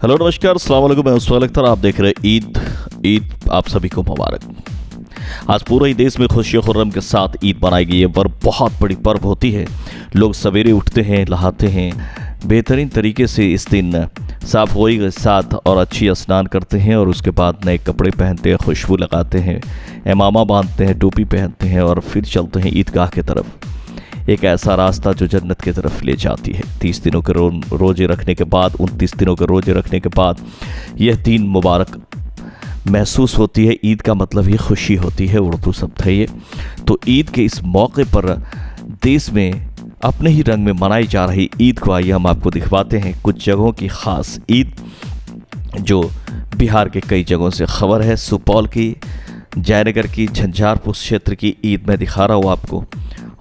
Hello नमस्कार, अस्सलाम वालेकुम। मैं उस वक्त आप देख रहे हैं ईद आप सभी को मुबारक। आज पूरे ही देश में खुशी खुर्रम के साथ ईद मनाई गई है। पर बहुत बड़ी पर्व होती है। लोग सवेरे उठते हैं, नहाते हैं, बेहतरीन तरीके से इस दिन साफ होई के साथ और अच्छी स्नान करते हैं और उसके बाद नए कपड़े पहनते हैं, खुशबू लगाते हैं, इमामा बांधते हैं, टोपी पहनते हैं और फिर चलते हैं ईदगाह की तरफ। एक ऐसा रास्ता जो जन्नत की तरफ ले जाती है। 30 दिनों के रोजे रखने के बाद, 29 दिनों के रोजे रखने के बाद यह दिन मुबारक महसूस होती है। ईद का मतलब ही खुशी होती है, उर्दू शब्द है ये। तो ईद के इस मौके पर देश में अपने ही रंग में मनाई जा रही ईद को आइए हम आपको दिखवाते हैं कुछ जगहों की ख़ास ईद, जो बिहार के कई जगहों से खबर है। सुपौल की, जयनगर की, झंझारपुर क्षेत्र की ईद मैं दिखा रहा हूँ आपको,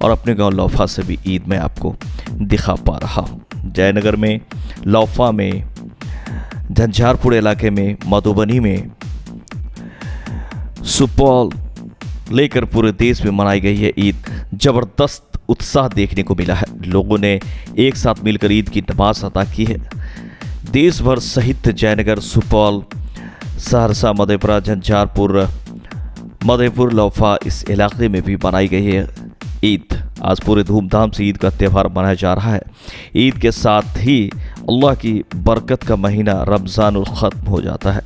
और अपने गांव लौफा से भी ईद मैं आपको दिखा पा रहा हूँ। जयनगर में, लौफा में, झंझारपुर इलाके में, मधुबनी में, सुपौल लेकर पूरे देश में मनाई गई है ईद। ज़बरदस्त उत्साह देखने को मिला है। लोगों ने एक साथ मिलकर ईद की नमाज अदा की है। देश भर सहित जयनगर, सुपौल, सहरसा, मधेपुरा, झंझारपुर, मधेपुर, लौफा इस इलाके में भी मनाई गई है ईद। आज पूरे धूमधाम से ईद का त्यौहार मनाया जा रहा है। ईद के साथ ही अल्लाह की बरकत का महीना रमज़ानुल ख़त्म हो जाता है।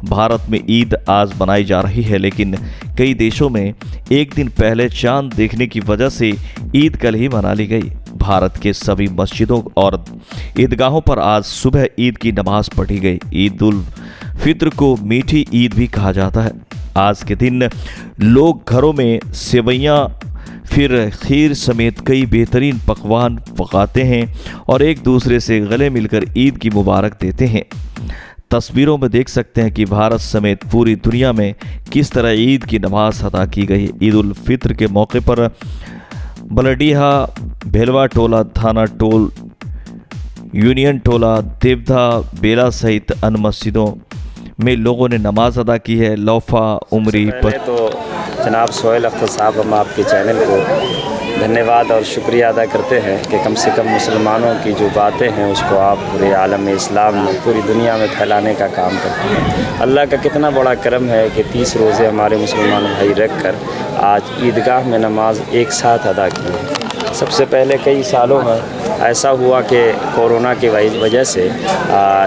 भारत में ईद आज मनाई जा रही है, लेकिन कई देशों में एक दिन पहले चांद देखने की वजह से ईद कल ही मना ली गई। भारत के सभी मस्जिदों और ईदगाहों पर आज सुबह ईद की नमाज पढ़ी गई। ईद उल फित्र को मीठी ईद भी कहा जाता है। आज के दिन लोग घरों में सेवैयाँ, फिर खीर समेत कई बेहतरीन पकवान पकाते हैं और एक दूसरे से गले मिलकर ईद की मुबारक देते हैं। तस्वीरों में देख सकते हैं कि भारत समेत पूरी दुनिया में किस तरह ईद की नमाज अदा की गई। ईद उल फित्र के मौके पर बलडीहा, भेलवा टोला, थाना टोल, यूनियन टोला, देवधा, बेला सहित अन्य मस्जिदों में लोगों ने नमाज अदा की है। लौफा, उमरी तो जनाब सोहेल अख्तर साहब, हम आपके चैनल को धन्यवाद और शुक्रिया अदा करते हैं कि कम से कम मुसलमानों की जो बातें हैं उसको आप पूरे आलम इस्लाम में, पूरी दुनिया में फैलाने का काम करते हैं। अल्लाह का कितना बड़ा करम है कि 30 रोज़े हमारे मुसलमान भाई रख कर आज ईदगाह में नमाज एक साथ अदा की है। सबसे पहले कई सालों में ऐसा हुआ कि कोरोना की वजह से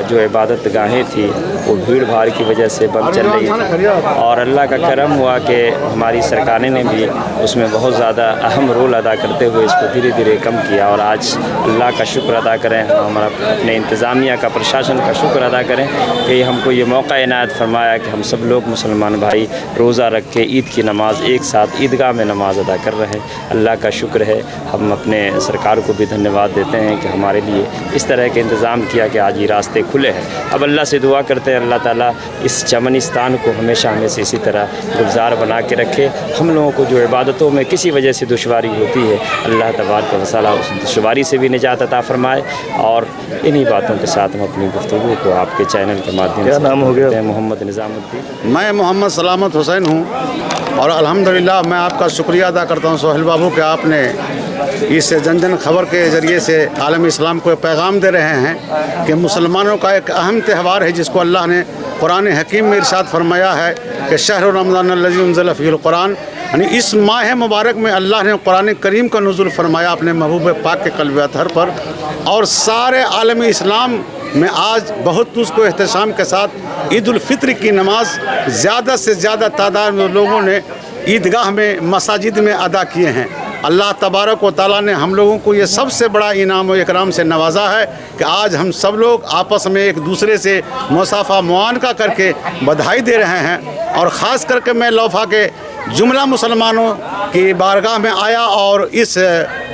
जो इबादत गाहें थी वो भीड़ भाड़ की वजह से बंद चल रही थी, और अल्लाह का करम हुआ कि हमारी सरकारें ने भी उसमें बहुत ज़्यादा अहम रोल अदा करते हुए इसको धीरे धीरे कम किया। और आज अल्लाह का शुक्र अदा करें, हम हमारा अपने इंतज़ामिया का, प्रशासन का शुक्र अदा करें कि हमको ये मौका इनायत फरमाया कि हम सब लोग मुसलमान भाई रोज़ा रख के ईद की नमाज एक साथ ईदगाह में नमाज अदा कर रहे हैं। अल्लाह का शुक्र है। हम अपने सरकार को भी धन्यवाद देते हैं कि हमारे लिए इस तरह के इंतज़ाम किया कि आज ये रास्ते खुले हैं। अब अल्लाह से दुआ करते हैं अल्लाह ताला इस चमनिस्तान को हमेशा हमेशा इसी तरह गुलजार बना के रखे। हम लोगों को जो इबादतों में किसी वजह से दुश्वारी होती है, अल्लाह तबारक व तआला उस दुश्वारी से भी निजात अता फरमाए। और इन्हीं बातों के साथ हम अपनी गुफ्तगू को आपके चैनल के माध्यम से, नाम हो गया मोहम्मद निज़ामुद्दीन। मैं मोहम्मद सलामत हुसैन हूँ और अल्हम्दुलिल्लाह मैं आपका शुक्रिया अदा करता हूँ सोहेल बाबू कि आपने इस जन खबर के ज़रिए से आलम इस्लाम को पैगाम दे रहे हैं कि मुसलमानों का एक अहम त्यौहार है जिसको अल्लाह ने कुरान हकीम में इरशाद फरमाया है कि शहर रमज़ान अल्लज़ी उन्ज़िला फ़ीहिल कुरान, यानी इस माह मुबारक में अल्लाह ने कुरान करीम का नुज़ुल फरमाया अपने महबूब पाक के क़ल्ब अतहर पर। और सारे आलम इस्लाम में आज बहुत उसको एहतशाम के साथ ईद उल फित्र की नमाज ज़्यादा से ज़्यादा तादाद में लोगों ने ईदगाह में, मसाजिद में अदा किए हैं। अल्लाह तबारक व तआला ने हम लोगों को ये सबसे बड़ा इनाम व इकराम से नवाजा है कि आज हम सब लोग आपस में एक दूसरे से मुसाफा मुआनका करके बधाई दे रहे हैं। और ख़ास करके मैं लौफा के जुमला मुसलमानों की बारगाह में आया और इस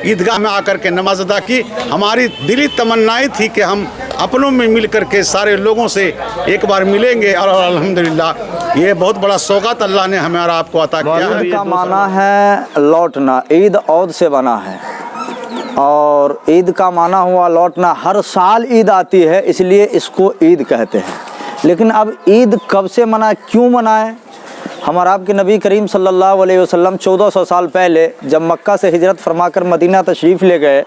ईदगाह में आकर के नमाज अदा की। हमारी दिली तमन्नाएं थी कि हम अपनों में मिल कर के सारे लोगों से एक बार मिलेंगे, और अल्हम्दुलिल्लाह ये बहुत बड़ा सौगात अल्लाह ने हमें और आपको अता किया है। ईद का माना है लौटना, ईद औद से बना है और ईद का माना हुआ लौटना। हर साल ईद आती है इसलिए इसको ईद कहते हैं। लेकिन अब ईद कब से मनाए, क्यों मनाए? हमारे आपके नबी करीम सल्लल्लाहु अलैहि वसल्लम 1400 साल पहले जब मक्का से हिजरत फरमाकर मदीना तशरीफ़ ले गए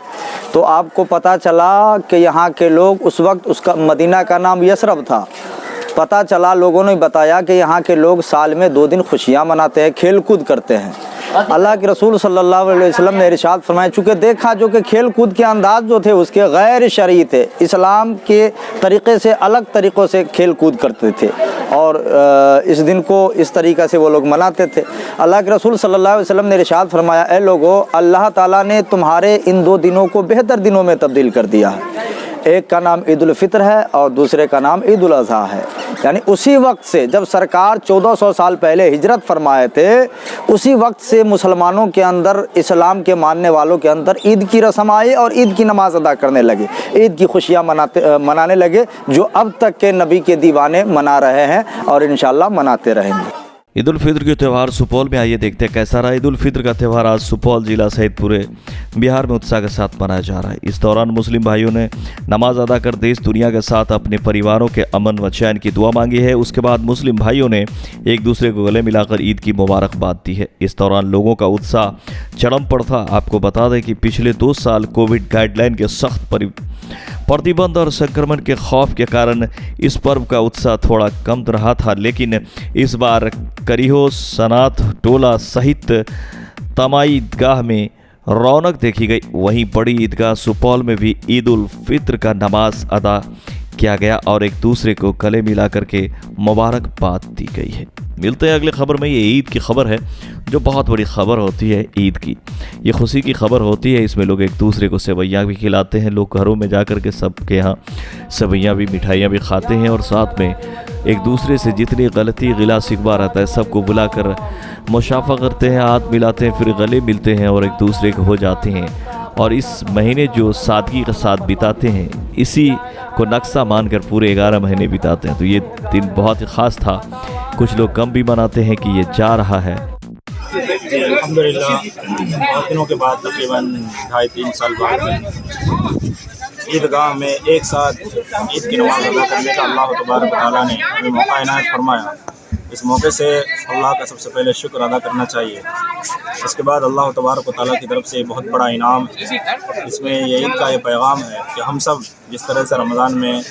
तो आपको पता चला कि यहाँ के लोग उस वक्त उसका मदीना का नाम यसरब था। पता चला, लोगों ने बताया कि यहाँ के लोग साल में 2 दिन खुशियाँ मनाते हैं, खेल कूद करते हैं। अल्लाह के रसूल सल्लल्लाहु अलैहि वसल्लम ने इरशाद फरमाया, चूँकि देखा जो कि खेल कूद के अंदाज जो थे उसके गैर शरई थे, इस्लाम के तरीक़े से अलग तरीक़ों से खेल कूद करते थे और इस दिन को इस तरीक़े से वो लोग मनाते थे। अल्लाह के रसूल सल्लल्लाहु अलैहि वसल्लम ने इरशाद फरमाया, ए लोगो, अल्लाह ताला ने तुम्हारे इन 2 दिनों को बेहतर दिनों में तब्दील कर दिया है। एक का नाम ईद उल फित्र है और दूसरे का नाम ईद उल अज़हा है। यानी उसी वक्त से जब सरकार 1400 साल पहले हिजरत फरमाए थे, उसी वक्त से मुसलमानों के अंदर, इस्लाम के मानने वालों के अंदर ईद की रस्म आई और ईद की नमाज अदा करने लगे, ईद की खुशियाँ मनाने लगे, जो अब तक के नबी के दीवाने मना रहे हैं और इंशाअल्लाह मनाते रहेंगे। ईद उल फित्र के त्यौहार सुपौल में, आइए देखते हैं कैसा रहा ईद उल फित्र का त्यौहार। आज सुपौल जिला सहित पूरे बिहार में उत्साह के साथ मनाया जा रहा है। इस दौरान मुस्लिम भाइयों ने नमाज अदा कर देश दुनिया के साथ अपने परिवारों के अमन व चैन की दुआ मांगी है। उसके बाद मुस्लिम भाइयों ने एक दूसरे को गले मिलाकर ईद की मुबारकबाद दी है। इस दौरान लोगों का उत्साह चरम पर था। आपको बता दें कि पिछले 2 साल कोविड गाइडलाइन के सख्त प्रतिबंध और संक्रमण के खौफ के कारण इस पर्व का उत्साह थोड़ा कम रहा था, लेकिन इस बार करीहो, सनात टोला सहित तमाई ईदगाह में रौनक देखी गई। वहीं बड़ी ईदगाह सुपौल में भी ईद उल फित्र का नमाज अदा किया गया और एक दूसरे को गले मिला करके मुबारकबाद दी गई है। मिलते हैं अगले खबर में। ये ईद की खबर है जो बहुत बड़ी खबर होती है। ईद की ये खुशी की खबर होती है। इसमें लोग एक दूसरे को सेवैयाँ भी खिलाते हैं। लोग घरों में जा कर के सबके यहाँ सेवैयाँ भी, मिठाइयाँ भी खाते हैं और साथ में एक दूसरे से जितनी गलती गिला शिकवा रहता है सबको बुलाकर मुशाफा करते हैं, हाथ मिलाते हैं, फिर गले मिलते हैं और एक दूसरे को हो जाते हैं। और इस महीने जो सादगी के साथ बिताते हैं, इसी को नक्शा मानकर पूरे 11 महीने बिताते हैं। तो ये दिन बहुत ही ख़ास था। कुछ लोग कम भी मनाते हैं कि ये जा रहा है। अल्हम्दुलिल्लाह, बहुत दिनों के बाद तकरीबन 2.5-3 साल बाद ईदगाह में एक साथ ईद की नमाज़ अदा करने का अल्लाह तबारक व तआला ने हमें मौका इनायत फरमाया। इस मौके से अल्लाह का सबसे पहले शुक्र अदा करना चाहिए। इसके बाद अल्लाह तबारक व तआला की तरफ से बहुत बड़ा इनाम है। इसमें ये ईद का ये पैगाम है कि हम सब जिस तरह से रमज़ान में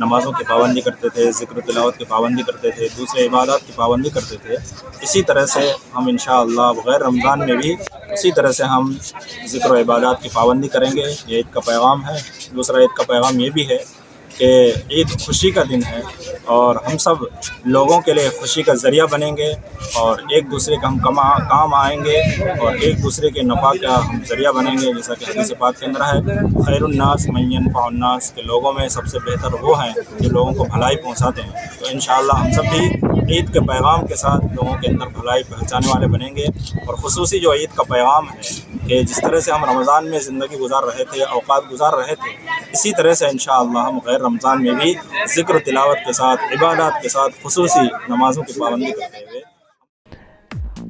नमाज़ों की पाबंदी करते थे, ज़िक्र तिलावत की पाबंदी करते थे, दूसरे इबादत की पाबंदी करते थे, इसी तरह से हम इंशाअल्लाह बग़ैर रमज़ान में भी उसी तरह से हम ज़िक्र व इबादत की पाबंदी करेंगे। ये ईद का पैगाम है। दूसरा ईद का पैगाम ये भी है कि ईद खुशी का दिन है और हम सब लोगों के लिए खुशी का ज़रिया बनेंगे और एक दूसरे का हम काम आएंगे और एक दूसरे के नफ़ा का हम ज़रिया बनेंगे। जैसा कि हदीस पाक के अंदर है, खैरुन्नास मन यनफ़उन्नास, के लोगों में सबसे बेहतर वो हैं जो लोगों को भलाई पहुँचाते हैं। तो इंशाअल्लाह हम सब भी ईद के पैगाम के साथ लोगों के अंदर भलाई पहुँचाने वाले बनेंगे। और ख़ुसूसी जो ईद का पैगाम है कि जिस तरह से हम रमज़ान में ज़िंदगी गुजार रहे थे, औक़ात गुजार रहे थे, इसी तरह से इंशाअल्लाह हम गैर रमज़ान में भी ज़िक्र तिलावत के साथ, इबादत के साथ, खुसूसी नमाज़ों की पाबंदी करते हुए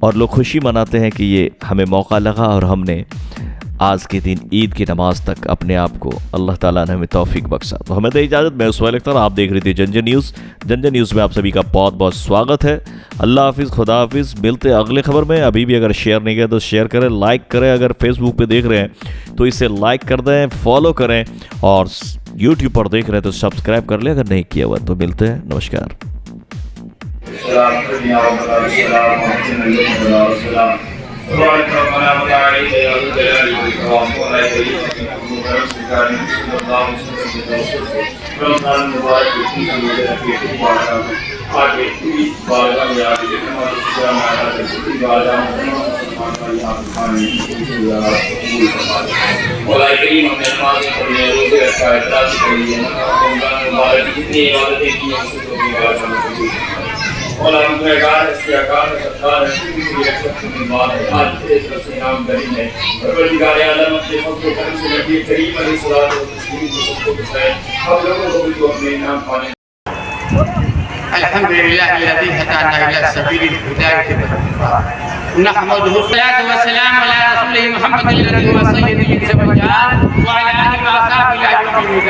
और लोग खुशी मनाते हैं कि ये हमें मौका लगा और हमने आज के दिन ईद की नमाज तक अपने आप को अल्लाह ताला ने हमें तौफीक बख्शा। तो हमें दे इजाज़त। मैं सुहैल अख्तर, आप देख रहे थे जंजन न्यूज़। जंजन न्यूज़ में आप सभी का बहुत बहुत स्वागत है। अल्लाह हाफिज़, खुदा हाफिज़। मिलते हैं अगले खबर में। अभी भी अगर शेयर नहीं किया तो शेयर करें, लाइक करें। अगर फेसबुक पे देख रहे हैं तो इसे लाइक कर दें, फॉलो करें और यूट्यूब पर देख रहे हैं तो सब्सक्राइब कर लें अगर नहीं किया हुआ। तो मिलते हैं, नमस्कार। और हम गुनहगार इस्तिग़फ़ार सरकार आज इस तरह नाम करी है परवरदिगार आलम के फज़ल करम से नबी करीम अलैहिस्सलातु वस्सलाम को सबको बताए हम लोगों को भी तो अपने नाम पाने। अल्हम्दुलिल्लाहिल्लज़ी हदाना इला सबीलिल हिदायति नहमदुहु सल्लल्लाहु व सल्लम अला रसूलिहि मुहम्मदिल रसूल सय्यिदिल इंस वल जान व अला आलिहि व असहाबिहि अजमईन।